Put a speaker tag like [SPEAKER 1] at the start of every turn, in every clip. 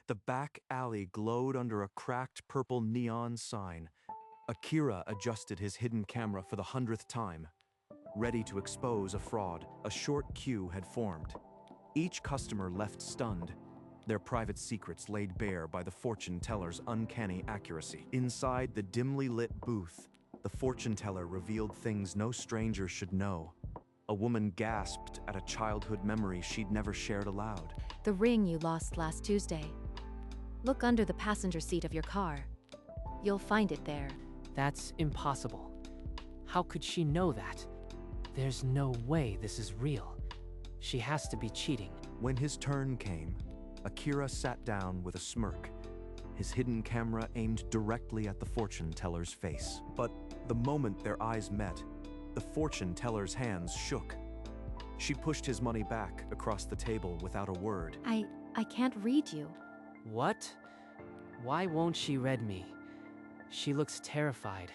[SPEAKER 1] The back alley glowed under a cracked purple neon sign. Akira adjusted his hidden camera for the 100th time. Ready to expose a fraud, a short queue had formed. Each customer left stunned, their private secrets laid bare by the fortune teller's uncanny accuracy. Inside the dimly lit booth, the fortune teller revealed things no stranger should know. A woman gasped at a childhood memory she'd never shared aloud.
[SPEAKER 2] The ring you lost last Tuesday. Look under the passenger seat of your car. You'll find it there.
[SPEAKER 3] That's impossible. How could she know that? There's no way this is real. She has to be cheating.
[SPEAKER 1] When his turn came, Akira sat down with a smirk, his hidden camera aimed directly at the fortune teller's face. But the moment their eyes met, the fortune teller's hands shook. She pushed his money back across the table without a word.
[SPEAKER 2] I can't read you.
[SPEAKER 3] What? Why won't she read me? She looks terrified,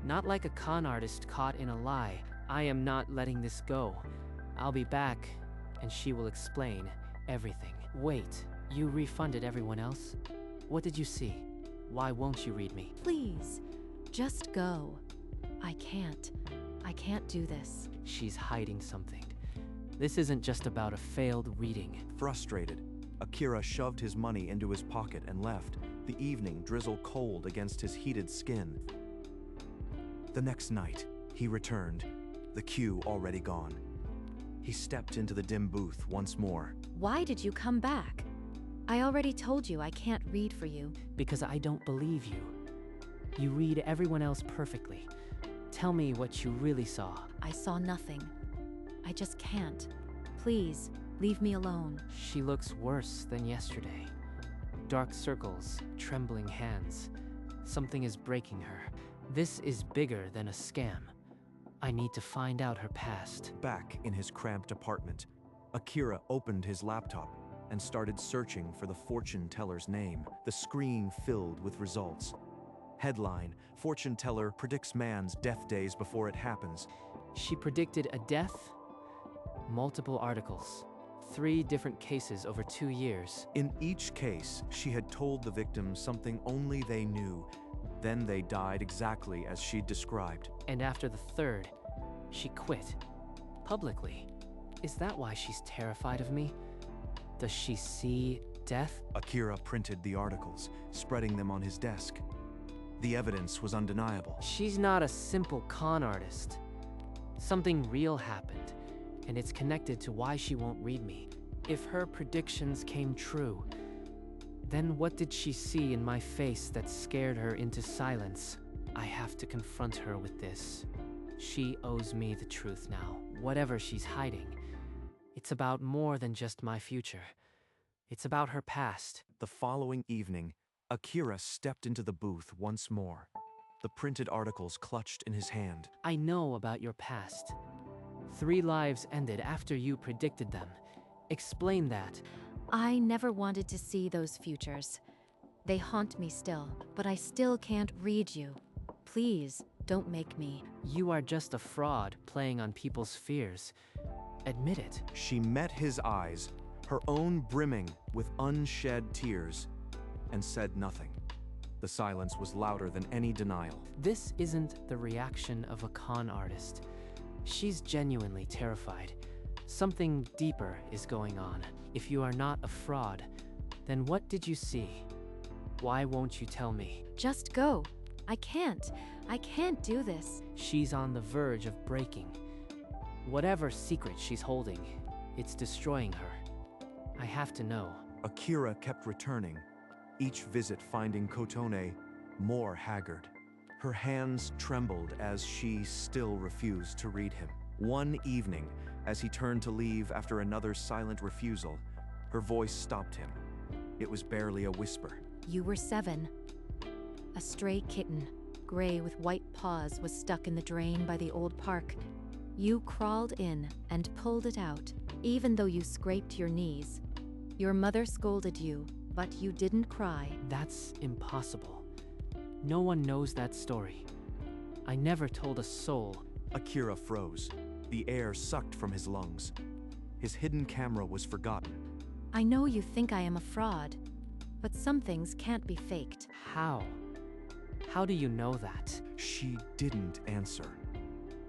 [SPEAKER 3] not like a con artist caught in a lie. I am not letting this go. I'll be back, and she will explain everything. Wait, you refunded everyone else? What did you see? Why won't you read me?
[SPEAKER 2] Please, just go. I can't do this.
[SPEAKER 3] She's hiding something. This isn't just about a failed reading.
[SPEAKER 1] Frustrated, Akira shoved his money into his pocket and left, the evening drizzle cold against his heated skin. The next night, he returned, the queue already gone. He stepped into the dim booth once more.
[SPEAKER 2] Why did you come back? I already told you I can't read for you.
[SPEAKER 3] Because I don't believe you. You read everyone else perfectly. Tell me what you really saw.
[SPEAKER 2] I saw nothing. I just can't. Please, leave me alone.
[SPEAKER 3] She looks worse than yesterday. Dark circles, trembling hands. Something is breaking her. This is bigger than a scam. I need to find out her past.
[SPEAKER 1] Back in his cramped apartment, Akira opened his laptop and started searching for the fortune teller's name. The screen filled with results. Headline: Fortune teller predicts man's death days before it happens.
[SPEAKER 3] She predicted a death? Multiple articles. 3 different cases over 2 years.
[SPEAKER 1] In each case, she had told the victim something only they knew. Then they died exactly as she'd described.
[SPEAKER 3] And after the 3rd, she quit. Publicly. Is that why she's terrified of me? Does she see death?
[SPEAKER 1] Akira printed the articles, spreading them on his desk. The evidence was undeniable.
[SPEAKER 3] She's not a simple con artist. Something real happened, and it's connected to why she won't read me. If her predictions came true, then what did she see in my face that scared her into silence? I have to confront her with this. She owes me the truth now. Whatever she's hiding, it's about more than just my future. It's about her past.
[SPEAKER 1] The following evening, Akira stepped into the booth once more, the printed articles clutched in his hand.
[SPEAKER 3] I know about your past. 3 lives ended after you predicted them. Explain that.
[SPEAKER 2] I never wanted to see those futures. They haunt me still, but I still can't read you. Please, don't make me.
[SPEAKER 3] You are just a fraud playing on people's fears. Admit it.
[SPEAKER 1] She met his eyes, her own brimming with unshed tears, and said nothing. The silence was louder than any denial.
[SPEAKER 3] This isn't the reaction of a con artist. She's genuinely terrified. Something deeper is going on. If you are not a fraud, then what did you see? Why won't you tell me?
[SPEAKER 2] Just go. I can't do this.
[SPEAKER 3] She's on the verge of breaking. Whatever secret she's holding, it's destroying her. I have to know.
[SPEAKER 1] Akira kept returning, each visit finding Kotone more haggard. Her hands trembled as she still refused to read him. One evening, as he turned to leave after another silent refusal, her voice stopped him. It was barely a whisper.
[SPEAKER 2] You were 7. A stray kitten, gray with white paws, was stuck in the drain by the old park. You crawled in and pulled it out, even though you scraped your knees. Your mother scolded you, but you didn't cry.
[SPEAKER 3] That's impossible. No one knows that story. I never told a soul.
[SPEAKER 1] Akira froze, the air sucked from his lungs. His hidden camera was forgotten.
[SPEAKER 2] I know you think I am a fraud, But some things can't be faked.
[SPEAKER 3] How? How do you know that?
[SPEAKER 1] She didn't answer.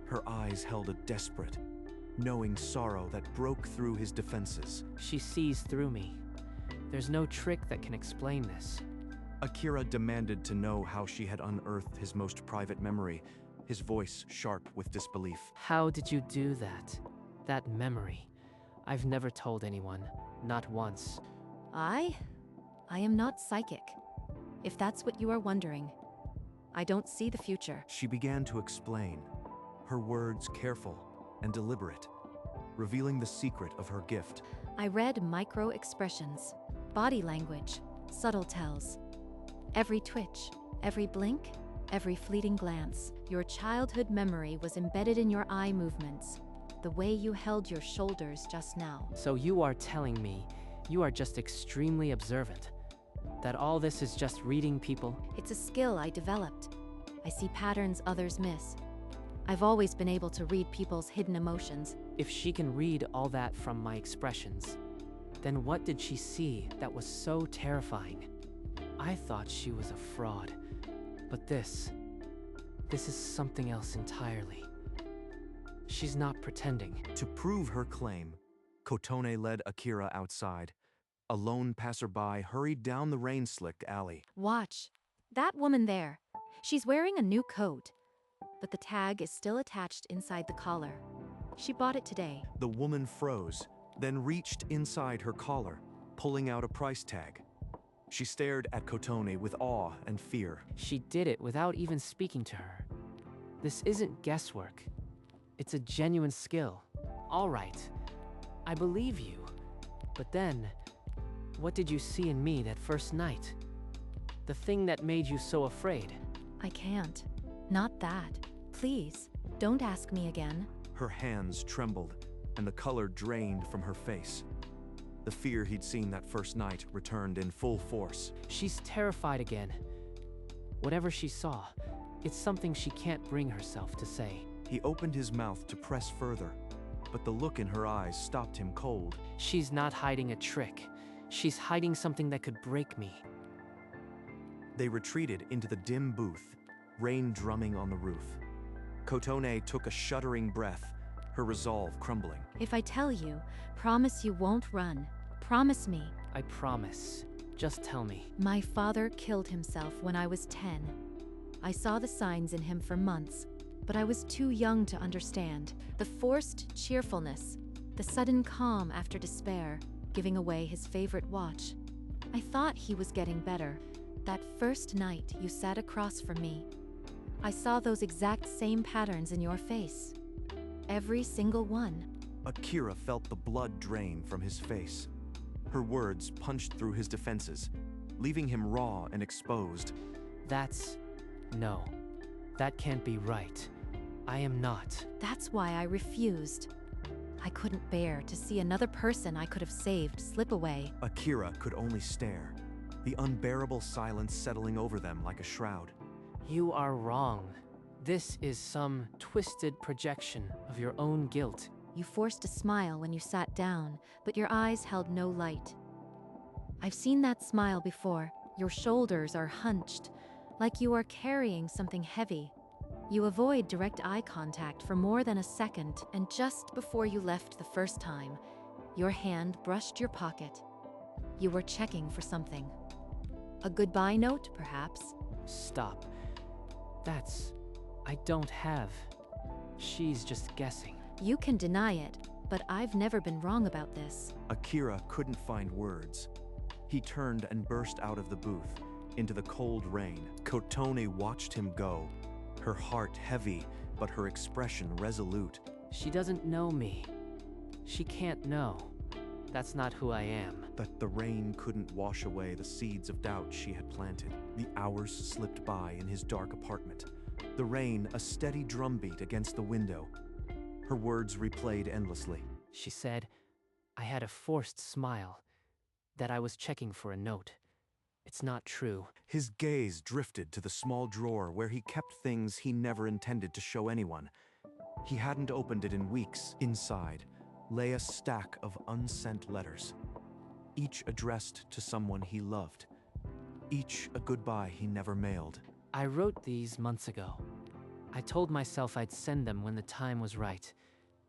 [SPEAKER 1] Her eyes held a desperate, knowing sorrow that broke through his defenses.
[SPEAKER 3] She sees through me. There's no trick that can explain this.
[SPEAKER 1] Akira demanded to know how she had unearthed his most private memory, his voice sharp with disbelief.
[SPEAKER 3] How did you do that? That memory. I've never told anyone, not once.
[SPEAKER 2] I am not psychic. If that's what you are wondering. I don't see the future.
[SPEAKER 1] She began to explain, her words careful and deliberate, revealing the secret of her gift.
[SPEAKER 2] I read micro-expressions, body language, subtle tells. Every twitch, every blink, every fleeting glance. Your childhood memory was embedded in your eye movements, the way you held your shoulders just now.
[SPEAKER 3] So you are telling me you are just extremely observant? That all this is just reading people?
[SPEAKER 2] It's a skill I developed. I see patterns others miss. I've always been able to read people's hidden emotions.
[SPEAKER 3] If she can read all that from my expressions, then what did she see that was so terrifying? I thought she was a fraud, but this is something else entirely. She's not pretending.
[SPEAKER 1] To prove her claim, Kotone led Akira outside. A lone passerby hurried down the rain-slicked alley.
[SPEAKER 2] Watch. That woman there. She's wearing a new coat, but the tag is still attached inside the collar. She bought it today.
[SPEAKER 1] The woman froze, then reached inside her collar, pulling out a price tag. She stared at Kotone with awe and fear.
[SPEAKER 3] She did it without even speaking to her. This isn't guesswork. It's a genuine skill. All right, I believe you. But then, what did you see in me that first night? The thing that made you so afraid?
[SPEAKER 2] I can't. Not that. Please, don't ask me again.
[SPEAKER 1] Her hands trembled, and the color drained from her face. The fear he'd seen that first night returned in full force.
[SPEAKER 3] She's terrified again. Whatever she saw, it's something she can't bring herself to say.
[SPEAKER 1] He opened his mouth to press further, but the look in her eyes stopped him cold.
[SPEAKER 3] She's not hiding a trick. She's hiding something that could break me.
[SPEAKER 1] They retreated into the dim booth, rain drumming on the roof. Kotone took a shuddering breath, her resolve crumbling.
[SPEAKER 2] If I tell you, promise you won't run. Promise me.
[SPEAKER 3] I promise. Just tell me.
[SPEAKER 2] My father killed himself when I was 10. I saw the signs in him for months, but I was too young to understand. The forced cheerfulness, the sudden calm after despair, giving away his favorite watch. I thought he was getting better. That first night you sat across from me, I saw those exact same patterns in your face. Every single one.
[SPEAKER 1] Akira felt the blood drain from his face. Her words punched through his defenses, leaving him raw and exposed.
[SPEAKER 3] No, that can't be right. I am not.
[SPEAKER 2] That's why I refused. I couldn't bear to see another person I could have saved slip away.
[SPEAKER 1] Akira could only stare, the unbearable silence settling over them like a shroud.
[SPEAKER 3] You are wrong. This is some twisted projection of your own guilt.
[SPEAKER 2] You forced a smile when you sat down, but your eyes held no light. I've seen that smile before. Your shoulders are hunched, like you are carrying something heavy. You avoid direct eye contact for more than a second, and just before you left the first time, your hand brushed your pocket. You were checking for something. A goodbye note, perhaps?
[SPEAKER 3] Stop. I don't have. She's just guessing.
[SPEAKER 2] You can deny it, but I've never been wrong about this.
[SPEAKER 1] Akira couldn't find words. He turned and burst out of the booth, into the cold rain. Kotone watched him go, her heart heavy, but her expression resolute.
[SPEAKER 3] She doesn't know me. She can't know. That's not who I am.
[SPEAKER 1] But the rain couldn't wash away the seeds of doubt she had planted. The hours slipped by in his dark apartment. The rain, a steady drumbeat against the window. Her words replayed endlessly.
[SPEAKER 3] She said, I had a forced smile, that I was checking for a note. It's not true.
[SPEAKER 1] His gaze drifted to the small drawer where he kept things he never intended to show anyone. He hadn't opened it in weeks. Inside lay a stack of unsent letters, each addressed to someone he loved. each a goodbye he never mailed.
[SPEAKER 3] I wrote these months ago. I told myself I'd send them when the time was right,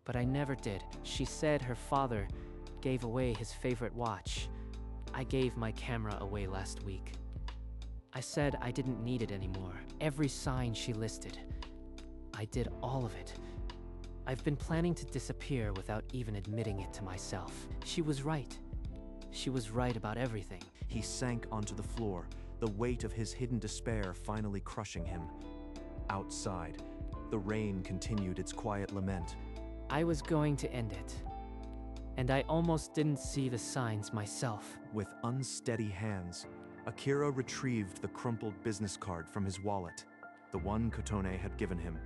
[SPEAKER 3] but I never did. She said her father gave away his favorite watch. I gave my camera away last week. I said I didn't need it anymore. Every sign she listed, I did all of it. I've been planning to disappear without even admitting it to myself. She was right. She was right about everything.
[SPEAKER 1] He sank onto the floor, the weight of his hidden despair finally crushing him. Outside, the rain continued its quiet lament.
[SPEAKER 3] I was going to end it, and I almost didn't see the signs myself.
[SPEAKER 1] With unsteady hands, Akira retrieved the crumpled business card from his wallet, the one Kotone had given him,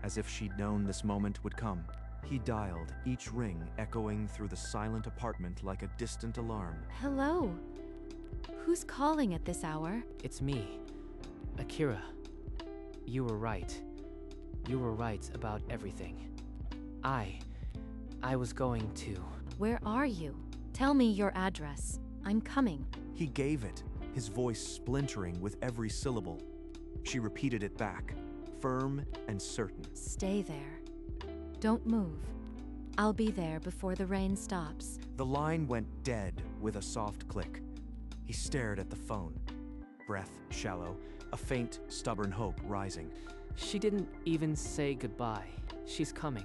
[SPEAKER 1] as if she'd known this moment would come. He dialed, each ring echoing through the silent apartment like a distant alarm.
[SPEAKER 2] Hello? Who's calling at this hour?
[SPEAKER 3] It's me, Akira. You were right. You were right about everything. I was going to.
[SPEAKER 2] Where are you? Tell me your address. I'm coming.
[SPEAKER 1] He gave it, his voice splintering with every syllable. She repeated it back, firm and certain.
[SPEAKER 2] Stay there. Don't move. I'll be there before the rain stops.
[SPEAKER 1] The line went dead with a soft click. He stared at the phone, breath shallow, a faint, stubborn hope rising.
[SPEAKER 3] She didn't even say goodbye. She's coming.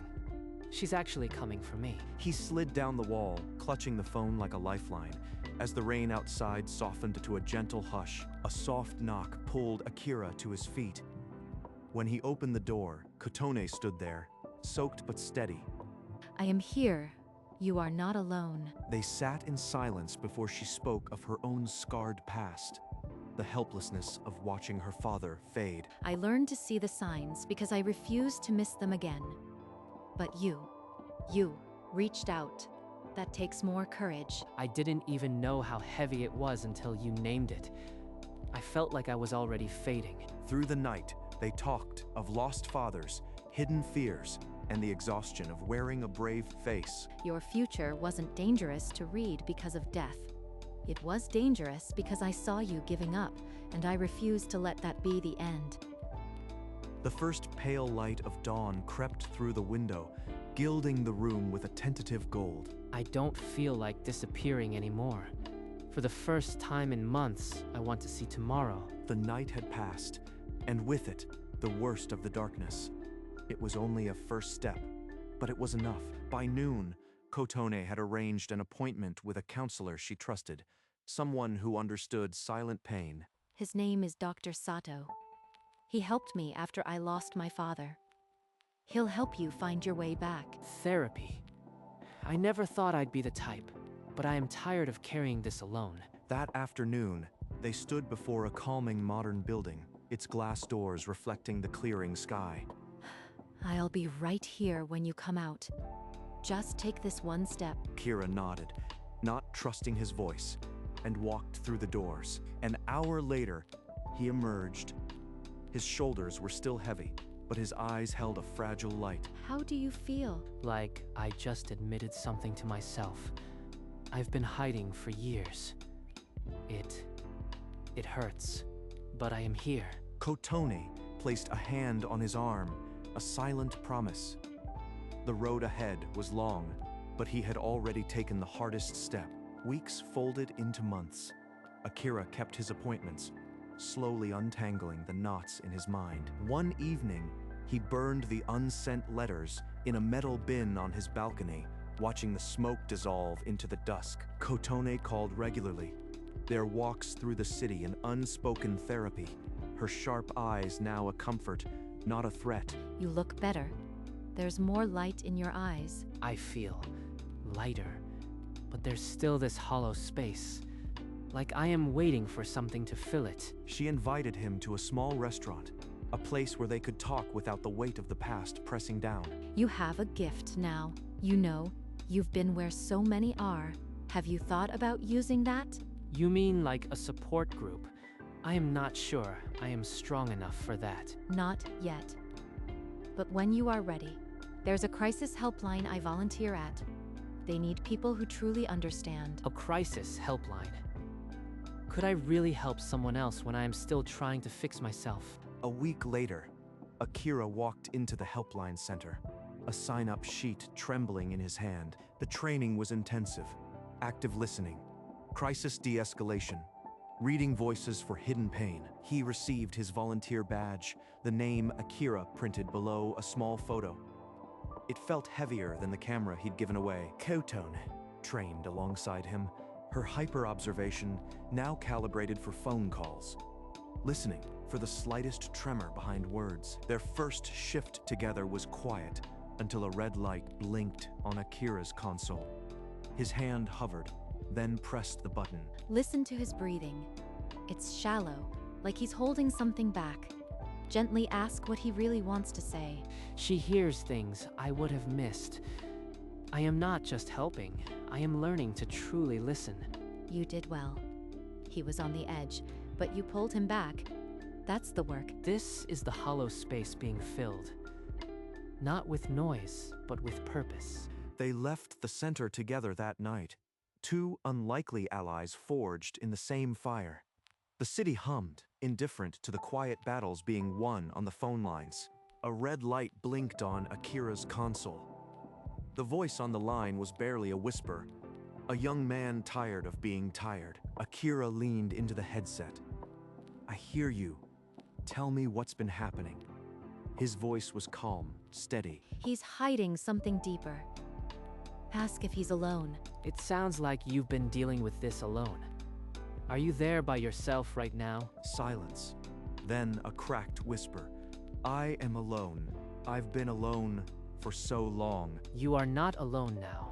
[SPEAKER 3] She's actually coming for me.
[SPEAKER 1] He slid down the wall, clutching the phone like a lifeline. As the rain outside softened to a gentle hush, a soft knock pulled Akira to his feet. When he opened the door, Kotone stood there, soaked but steady.
[SPEAKER 2] I am here. You are not alone.
[SPEAKER 1] They sat in silence before she spoke of her own scarred past, the helplessness of watching her father fade.
[SPEAKER 2] I learned to see the signs because I refused to miss them again. But you reached out. That takes more courage.
[SPEAKER 3] I didn't even know how heavy it was until you named it. I felt like I was already fading.
[SPEAKER 1] Through the night, they talked of lost fathers, hidden fears, and the exhaustion of wearing a brave face.
[SPEAKER 2] Your future wasn't dangerous to read because of death. It was dangerous because I saw you giving up, and I refused to let that be the end.
[SPEAKER 1] The first pale light of dawn crept through the window, gilding the room with a tentative gold.
[SPEAKER 3] I don't feel like disappearing anymore. For the first time in months, I want to see tomorrow.
[SPEAKER 1] The night had passed, and with it, the worst of the darkness. It was only a first step, but it was enough. By noon, Kotone had arranged an appointment with a counselor she trusted, someone who understood silent pain.
[SPEAKER 2] His name is Dr. Sato. He helped me after I lost my father. He'll help you find your way back.
[SPEAKER 3] Therapy. I never thought I'd be the type, but I am tired of carrying this alone.
[SPEAKER 1] That afternoon, they stood before a calming modern building, its glass doors reflecting the clearing sky.
[SPEAKER 2] I'll be right here when you come out. Just take this one step.
[SPEAKER 1] Kira nodded, not trusting his voice, and walked through the doors. An hour later, he emerged. His shoulders were still heavy, but his eyes held a fragile light.
[SPEAKER 2] How do you feel?
[SPEAKER 3] Like I just admitted something to myself. I've been hiding for years. It hurts, but I am here.
[SPEAKER 1] Kotone placed a hand on his arm, a silent promise. The road ahead was long, but he had already taken the hardest step. Weeks folded into months. Akira kept his appointments, slowly untangling the knots in his mind. One evening, he burned the unsent letters in a metal bin on his balcony, watching the smoke dissolve into the dusk. Kotone called regularly, their walks through the city an unspoken therapy, her sharp eyes now a comfort, not a threat.
[SPEAKER 2] You look better. There's more light in your eyes.
[SPEAKER 3] I feel lighter, but there's still this hollow space. Like I am waiting for something to fill it.
[SPEAKER 1] She invited him to a small restaurant, a place where they could talk without the weight of the past pressing down.
[SPEAKER 2] You have a gift now. You know, you've been where so many are. Have you thought about using that?
[SPEAKER 3] You mean like a support group? I am not sure I am strong enough for that.
[SPEAKER 2] Not yet. But when you are ready, there's a crisis helpline I volunteer at. They need people who truly understand.
[SPEAKER 3] A crisis helpline. Could I really help someone else when I am still trying to fix myself?
[SPEAKER 1] A week later, Akira walked into the helpline center, a sign-up sheet trembling in his hand. The training was intensive. Active listening, crisis de-escalation, reading voices for hidden pain. He received his volunteer badge, the name Akira printed below a small photo. It felt heavier than the camera he'd given away. Kotone trained alongside him, her hyper-observation now calibrated for phone calls, listening for the slightest tremor behind words. Their first shift together was quiet until a red light blinked on Akira's console. His hand hovered, then pressed the button.
[SPEAKER 2] Listen to his breathing. It's shallow, like he's holding something back. Gently ask what he really wants to say.
[SPEAKER 3] She hears things I would have missed. I am not just helping, I am learning to truly listen.
[SPEAKER 2] You did well. He was on the edge, but you pulled him back. That's the work.
[SPEAKER 3] This is the hollow space being filled. Not with noise, but with purpose.
[SPEAKER 1] They left the center together that night. Two unlikely allies forged in the same fire. The city hummed, indifferent to the quiet battles being won on the phone lines. A red light blinked on Akira's console. The voice on the line was barely a whisper. A young man tired of being tired. Akira leaned into the headset. "I hear you. Tell me what's been happening." His voice was calm, steady.
[SPEAKER 2] He's hiding something deeper. Ask if he's alone.
[SPEAKER 3] It sounds like you've been dealing with this alone. Are you there by yourself right now?
[SPEAKER 1] Silence. Then a cracked whisper. "I am alone. I've been alone for so long."
[SPEAKER 3] You are not alone now.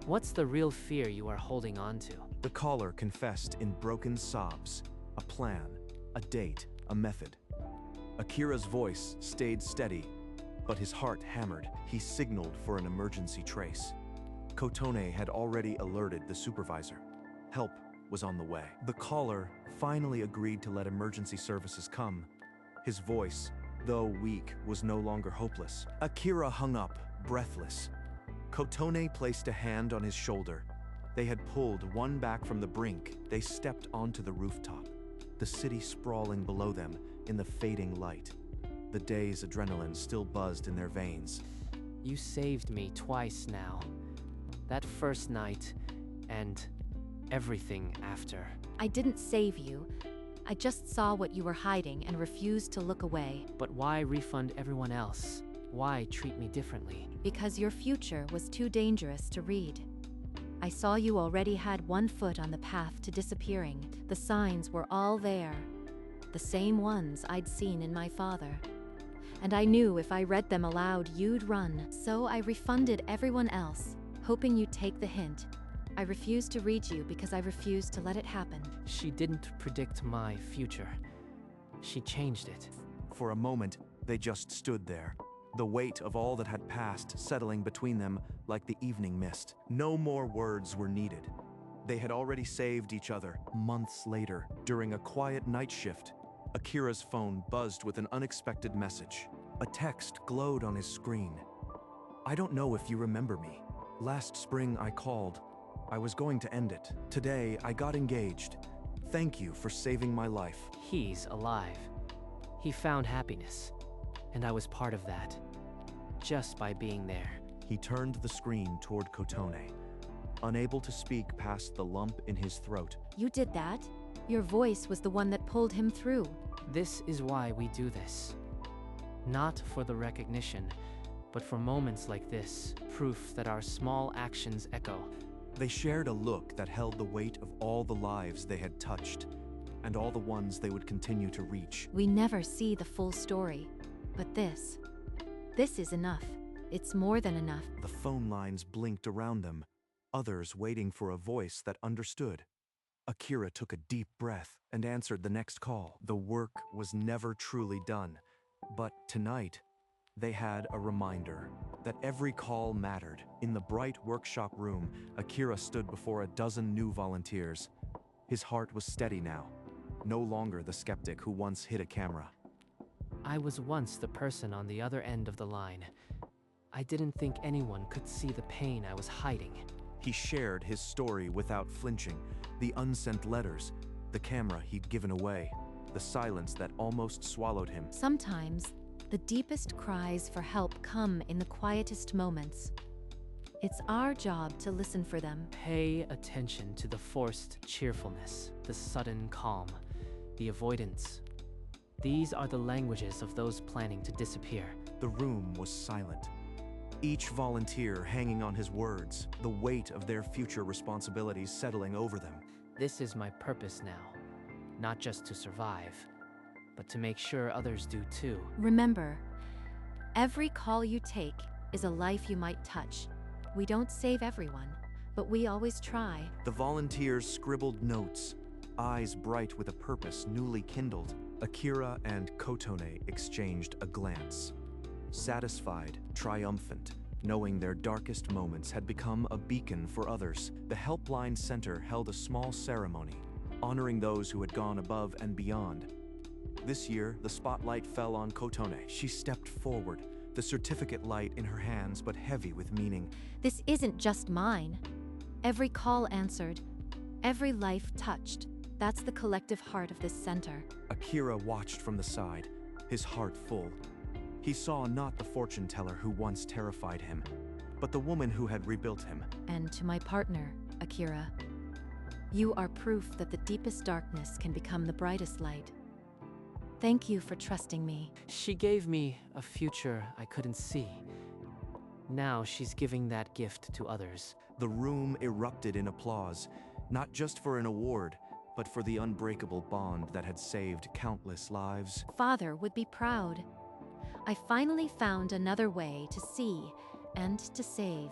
[SPEAKER 3] What's the real fear you are holding on to?
[SPEAKER 1] The caller confessed in broken sobs. A plan, a date, a method. Akira's voice stayed steady, but his heart hammered. He signaled for an emergency trace. Kotone had already alerted the supervisor. Help was on the way. The caller finally agreed to let emergency services come. His voice, though weak, was no longer hopeless. Akira hung up, breathless. Kotone placed a hand on his shoulder. They had pulled one back from the brink. They stepped onto the rooftop, the city sprawling below them in the fading light. The day's adrenaline still buzzed in their veins.
[SPEAKER 3] You saved me twice now. That first night, and everything after.
[SPEAKER 2] I didn't save you. I just saw what you were hiding and refused to look away.
[SPEAKER 3] But why refund everyone else? Why treat me differently?
[SPEAKER 2] Because your future was too dangerous to read. I saw you already had one foot on the path to disappearing. The signs were all there. The same ones I'd seen in my father. And I knew if I read them aloud, you'd run. So I refunded everyone else, hoping you'd take the hint. I refused to read you because I refused to let it happen.
[SPEAKER 3] She didn't predict my future. She changed it.
[SPEAKER 1] For a moment, they just stood there, the weight of all that had passed settling between them like the evening mist. No more words were needed. They had already saved each other. Months later, during a quiet night shift, Akira's phone buzzed with an unexpected message. A text glowed on his screen. "I don't know if you remember me. Last spring I called. I was going to end it. Today I got engaged. Thank you for saving my life."
[SPEAKER 3] He's alive. He found happiness, and I was part of that, just by being there.
[SPEAKER 1] He turned the screen toward Kotone, unable to speak past the lump in his throat.
[SPEAKER 2] You did that? Your voice was the one that pulled him through.
[SPEAKER 3] This is why we do this. Not for the recognition, but for moments like this, proof that our small actions echo.
[SPEAKER 1] They shared a look that held the weight of all the lives they had touched, and all the ones they would continue to reach.
[SPEAKER 2] We never see the full story, but this is enough. It's more than enough.
[SPEAKER 1] The phone lines blinked around them, others waiting for a voice that understood. Akira took a deep breath and answered the next call. The work was never truly done, but tonight, they had a reminder that every call mattered. In the bright workshop room, Akira stood before a dozen new volunteers. His heart was steady now, no longer the skeptic who once hid a camera.
[SPEAKER 3] I was once the person on the other end of the line. I didn't think anyone could see the pain I was hiding.
[SPEAKER 1] He shared his story without flinching, the unsent letters, the camera he'd given away, the silence that almost swallowed him.
[SPEAKER 2] Sometimes, the deepest cries for help come in the quietest moments. It's our job to listen for them.
[SPEAKER 3] Pay attention to the forced cheerfulness, the sudden calm, the avoidance. These are the languages of those planning to disappear.
[SPEAKER 1] The room was silent. Each volunteer hanging on his words, the weight of their future responsibilities settling over them.
[SPEAKER 3] This is my purpose now. Not just to survive, but to make sure others do too.
[SPEAKER 2] Remember, every call you take is a life you might touch. We don't save everyone, but we always try.
[SPEAKER 1] The volunteers scribbled notes, eyes bright with a purpose newly kindled. Akira and Kotone exchanged a glance. Satisfied, triumphant, knowing their darkest moments had become a beacon for others, the Helpline Center held a small ceremony, honoring those who had gone above and beyond. This year, the spotlight fell on Kotone. She stepped forward, the certificate light in her hands but heavy with meaning.
[SPEAKER 2] This isn't just mine. Every call answered, every life touched. That's the collective heart of this center.
[SPEAKER 1] Akira watched from the side, his heart full. He saw not the fortune teller who once terrified him, but the woman who had rebuilt him.
[SPEAKER 2] And to my partner, Akira, you are proof that the deepest darkness can become the brightest light. Thank you for trusting me.
[SPEAKER 3] She gave me a future I couldn't see. Now she's giving that gift to others.
[SPEAKER 1] The room erupted in applause, not just for an award, but for the unbreakable bond that had saved countless lives.
[SPEAKER 2] Father would be proud. I finally found another way to see and to save.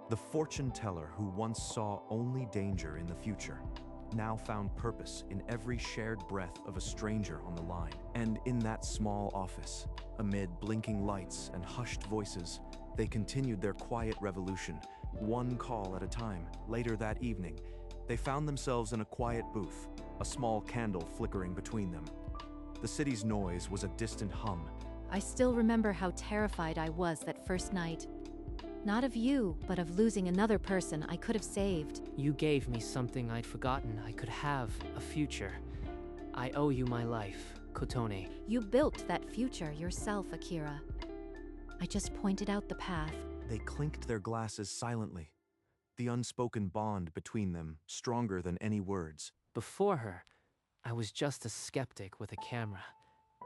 [SPEAKER 1] The fortune teller who once saw only danger in the future now found purpose in every shared breath of a stranger on the line. And in that small office, amid blinking lights and hushed voices, they continued their quiet revolution, one call at a time. Later that evening, they found themselves in a quiet booth, a small candle flickering between them. The city's noise was a distant hum.
[SPEAKER 2] I still remember how terrified I was that first night. Not of you, but of losing another person I could have saved.
[SPEAKER 3] You gave me something I'd forgotten I could have, a future. I owe you my life, Kotone.
[SPEAKER 2] You built that future yourself, Akira. I just pointed out the path.
[SPEAKER 1] They clinked their glasses silently, the unspoken bond between them stronger than any words.
[SPEAKER 3] Before her, I was just a skeptic with a camera.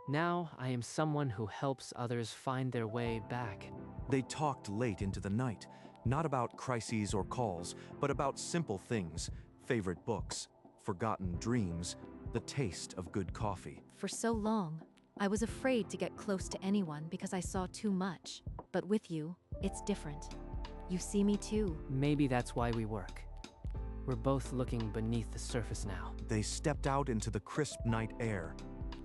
[SPEAKER 3] Now I am someone who helps others find their way back.
[SPEAKER 1] They talked late into the night, not about crises or calls, but about simple things, favorite books, forgotten dreams, the taste of good coffee.
[SPEAKER 2] For so long, I was afraid to get close to anyone because I saw too much. But with you, it's different. You see me too.
[SPEAKER 3] Maybe that's why we work. We're both looking beneath the surface now.
[SPEAKER 1] They stepped out into the crisp night air,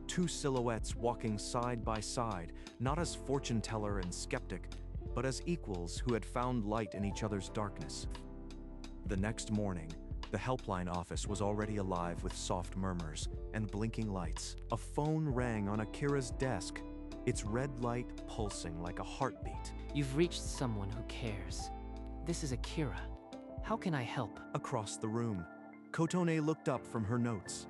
[SPEAKER 1] two silhouettes walking side by side, not as fortune teller and skeptic, but as equals who had found light in each other's darkness. The next morning, the helpline office was already alive with soft murmurs and blinking lights. A phone rang on Akira's desk, its red light pulsing like a heartbeat.
[SPEAKER 3] You've reached someone who cares. This is Akira. How can I help?
[SPEAKER 1] Across the room, Kotone looked up from her notes.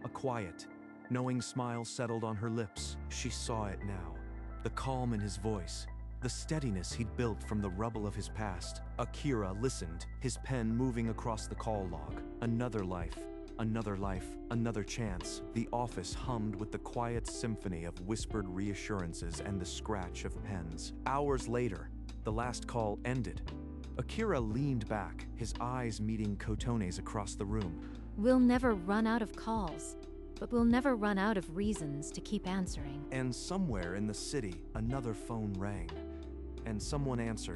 [SPEAKER 1] A quiet, knowing smile settled on her lips. She saw it now. The calm in his voice, the steadiness he'd built from the rubble of his past. Akira listened, his pen moving across the call log. Another life, another chance. The office hummed with the quiet symphony of whispered reassurances and the scratch of pens. Hours later, the last call ended. Akira leaned back, his eyes meeting Kotone's across the room.
[SPEAKER 2] We'll never run out of calls, but we'll never run out of reasons to keep answering.
[SPEAKER 1] And somewhere in the city, another phone rang, and someone answered.